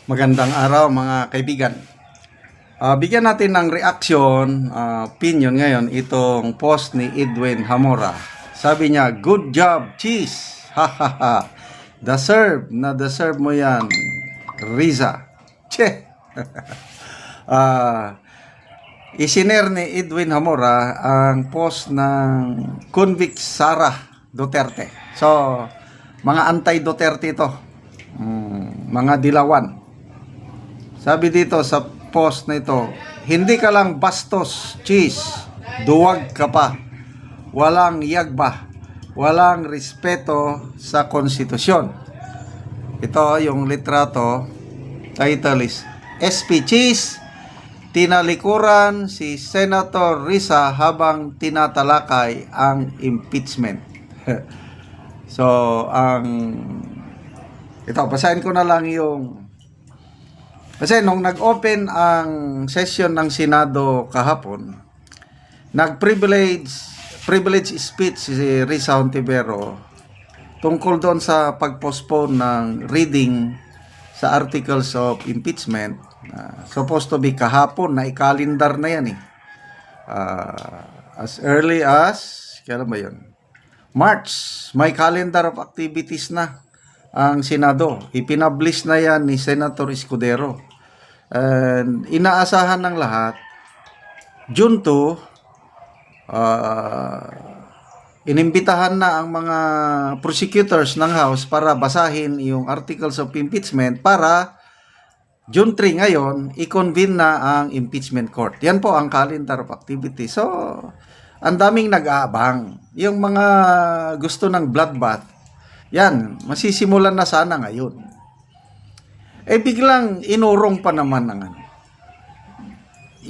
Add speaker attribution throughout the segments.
Speaker 1: Magandang araw mga kaibigan. Bigyan natin ng reaction, opinion ngayon itong post ni Edwin Hamora. Sabi niya, "Good job, cheese." Hahaha. Deserve mo yan, Riza. Che. Isiner ni Edwin Hamora ang post ng convict Sara Duterte. So, mga anti-Duterte ito. Mga dilawan. Sabi dito sa post na ito, hindi ka lang bastos, cheese, duwag ka pa, walang yagba, walang respeto sa konstitusyon. Ito yung litrato, title is, SP Cheese, tinalikuran si Senator Risa habang tinatalakay ang impeachment. So, ito, basahin ko na lang yung. Kasi nung nag-open ang session ng Senado kahapon, privilege speech si Risa Hontiveros tungkol doon sa pag-postpone ng reading sa articles of impeachment. Supposed to be kahapon, na i-calendar na yan eh. As early as, kailan ba yun? March, may calendar of activities na ang Senado. Ipinablish na yan ni Senator Escudero. And inaasahan ng lahat, June 2, inimbitahan na ang mga prosecutors ng House para basahin yung articles of impeachment para June 3 ngayon, i-convene na ang impeachment court. Yan po ang calendar of activity. So, ang daming nag-aabang. Yung mga gusto ng bloodbath, yan, masisimulan na sana ngayon. Biglang inurong pa naman ng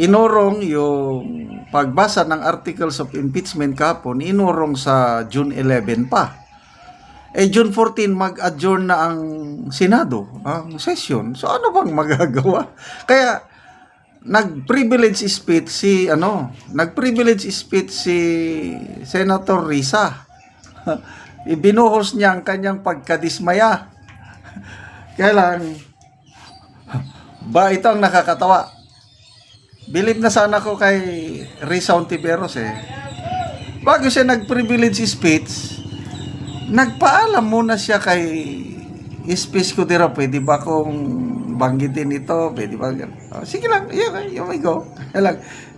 Speaker 1: inurong yung pagbasa ng articles of impeachment kahapon, inurong sa June 11 pa. June 14 mag-adjourn na ang Senado, ang session. So ano bang magagawa? Kaya nag-privilege speech si Senator Risa. Ibinuhos niya ang kanyang pagkadismaya. Kaya lang, ba ito ang nakakatawa. Believe na sana ko kay Risa Hontiveros Bago siya nag-privilege speech, nagpaalam muna siya kay Speech Cudero, pwede ba kong banggitin ito? Pwede ba? Sige lang, you may go.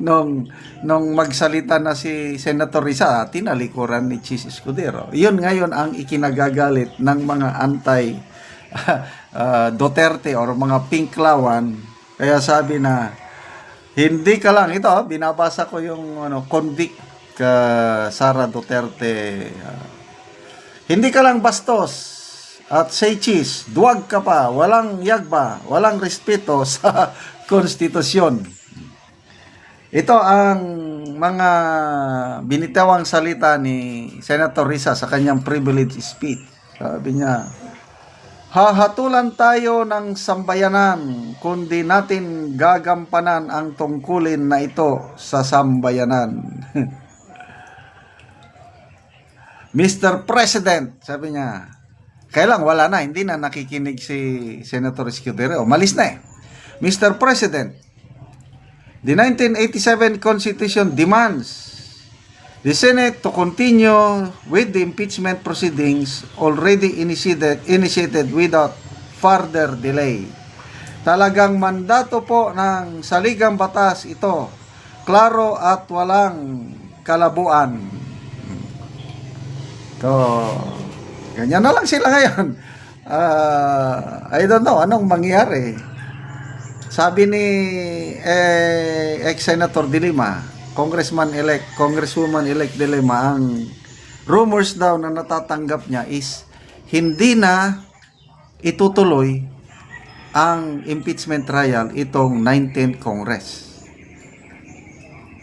Speaker 1: Nung magsalita na si Senator Risa, tinalikuran ni Cheese Escudero. Yun ngayon ang ikinagagalit ng mga anti-Duterte or mga pinklawan. Kaya sabi na, hindi ka lang, ito, binabasa ko yung convict Sara Duterte. Hindi ka lang bastos at say cheese, duwag ka pa, walang yagba, walang respeto sa konstitusyon. Ito ang mga binitawang salita ni Senator Risa sa kanyang privilege speech. Sabi niya, hahatulan tayo ng sambayanan kundi natin gagampanan ang tungkulin na ito sa sambayanan. Mr. President, sabi niya, kailang wala na, hindi na nakikinig si Senator Escudero. Malis na Mr. President, the 1987 Constitution demands the Senate to continue with the impeachment proceedings already initiated without further delay. Talagang mandato po ng saligang batas ito, klaro at walang kalabuan. So, ganyan na lang sila ngayon. I don't know anong mangyari. Sabi ni ex-Senator De Lima, Congresswoman-elect De Lima, ang rumors daw na natatanggap niya is hindi na itutuloy ang impeachment trial itong 19th Congress.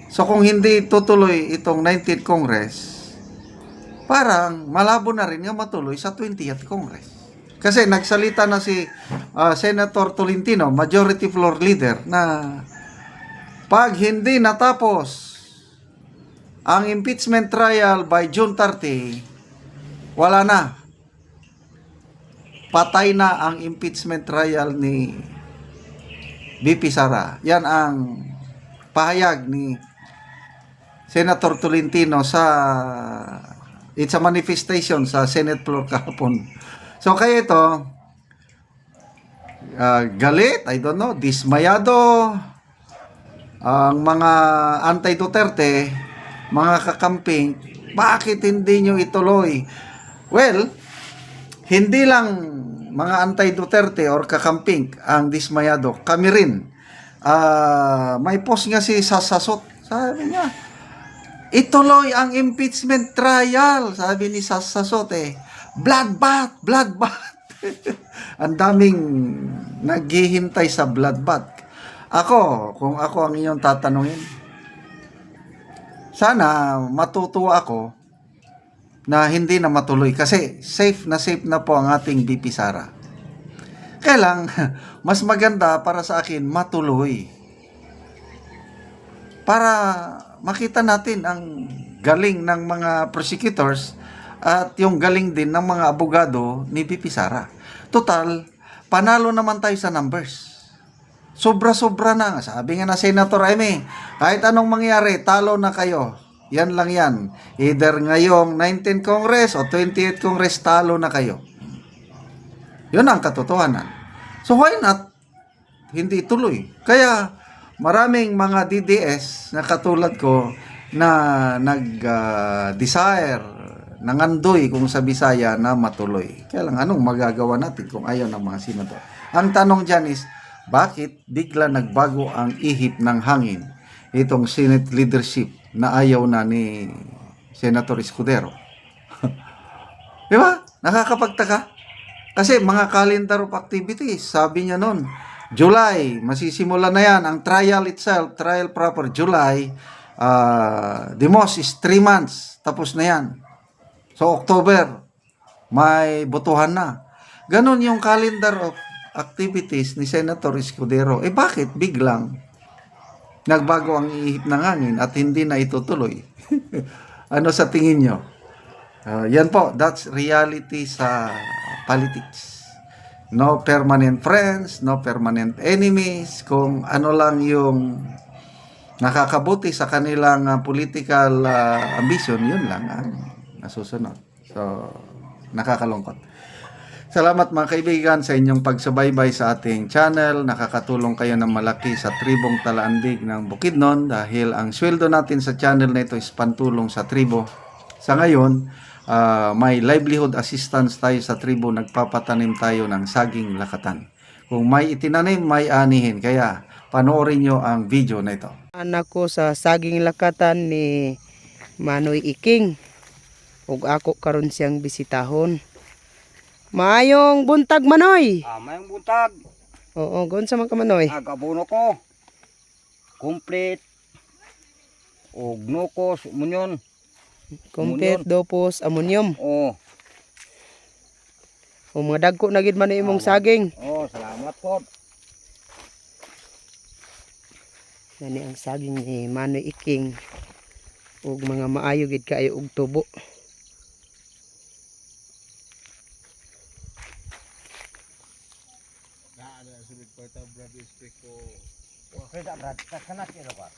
Speaker 1: So kung hindi tutuloy itong 19th Congress, parang malabo na rin nga matuloy sa 20th Congress. Kasi nagsalita na si Senator Tolentino, Majority Floor Leader, na pag hindi natapos ang impeachment trial by June 30, wala na. Patay na ang impeachment trial ni VP Sara. Yan ang pahayag ni Senator Tolentino sa it's a manifestation sa Senate floor kahapon. So kaya ito, galit, I don't know, dismayado ang mga anti-Duterte, mga kakamping, bakit hindi nyo ituloy? Well, hindi lang mga anti-Duterte or kakamping ang dismayado, kami rin. May post nga si Sasasot, sabi niya, ituloy ang impeachment trial, sabi ni Sasasot bloodbath, bloodbath. Ang daming naghihintay sa bloodbath. Kung ako ang inyong tatanungin, sana matutuwa ako na hindi na matuloy kasi safe na po ang ating VP Sara. Kaya lang, mas maganda para sa akin matuloy. Para makita natin ang galing ng mga prosecutors at yung galing din ng mga abogado ni VP Sara. Total, panalo naman tayo sa numbers. Sobra-sobra na. Sabi nga na Senator Amy, kahit anong mangyari, talo na kayo. Yan lang yan. Either ngayong 19th Congress o 28th Congress, talo na kayo. Yun ang katotohanan. So why not? Hindi tuloy. Kaya maraming mga DDS na katulad ko na nag-desire, nangandoy kung sa Bisaya na matuloy. Kaya lang anong magagawa natin kung ayaw ng mga senador? Ang tanong dyan is, bakit bigla nagbago ang ihip ng hangin itong Senate leadership na ayaw na ni Senator Escudero? Di ba? Nakakapagtaka. Kasi mga calendar of activities, sabi niya noon, July, masisimula na yan. Ang trial itself, trial proper, July, the most is 3 months. Tapos na yan. So, October, may botohan na. Ganon yung calendar of activities ni Senator Escudero. Bakit biglang nagbago ang ihip ng hangin at hindi na itutuloy? Ano sa tingin nyo? Yan po, that's reality sa politics. No permanent friends, no permanent enemies. Kung ano lang yung nakakabuti sa kanilang political ambition, yun lang ang nasusunod. So, nakakalungkot. Salamat mga kaibigan sa inyong pagsubaybay sa ating channel. Nakakatulong kayo ng malaki sa tribong Talaandig ng Bukidnon dahil ang sweldo natin sa channel na ito is pantulong sa tribo. Sa ngayon, may livelihood assistance tayo sa tribo. Nagpapatanim tayo ng saging lakatan. Kung may itinanim, may anihin. Kaya panoorin nyo ang video na ito.
Speaker 2: Anak ko sa saging lakatan ni Manoy Iking ug ako karon siyang bisitahon. Maayong buntag Manoy.
Speaker 3: Mayong buntag.
Speaker 2: Oo, gonsa man ka Manoy?
Speaker 3: Agabono ko. Complete. Og nukos, munyon.
Speaker 2: Complete dopos ammonium.
Speaker 3: Oh.
Speaker 2: O mga dagko na gid man imong saging.
Speaker 3: Oh, salamat po.
Speaker 2: Nani ang saging ni Manoy Iking ug mga maayo gid kaayo og tubo.
Speaker 3: Pwede brad, kanak ito ba?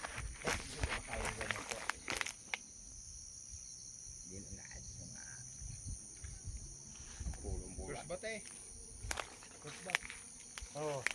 Speaker 3: First bat First bat. Oh.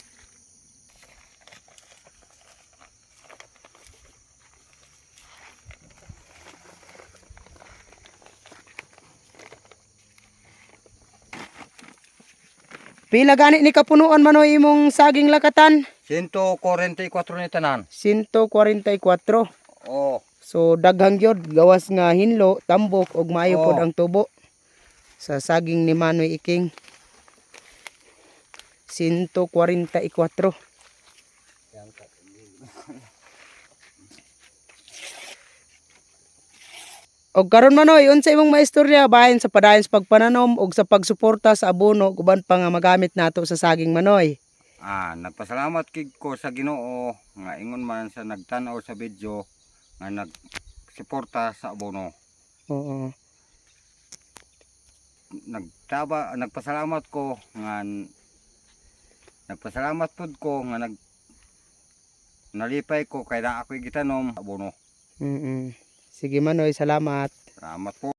Speaker 2: Pila gani ni kapunuan Manoy imong saging lakatan?
Speaker 3: 144 ni tanan.
Speaker 2: 144.
Speaker 3: Oh.
Speaker 2: So daghang gyud gawas nga hinlo, tambok ug maayo pod
Speaker 3: Oh.
Speaker 2: ang tubo sa saging ni Manoy Iking. 144. Og karon Manoy, unsa imong maistorya bahin sa padayon sa pagpananom ug sa pagsuporta sa abono guban pa nga magamit nato sa saging Manoy?
Speaker 3: Nagpasalamat kid ko sa Ginoo nga ingon man sa nagtan-aw sa video nga nagsuporta sa abono.
Speaker 2: Oo.
Speaker 3: Nagpasalamat ko nga nagpasalamat pud ko nga nalipay ko kay na ako'y gitanom abono.
Speaker 2: Sige Manoy, salamat.
Speaker 3: Salamat po.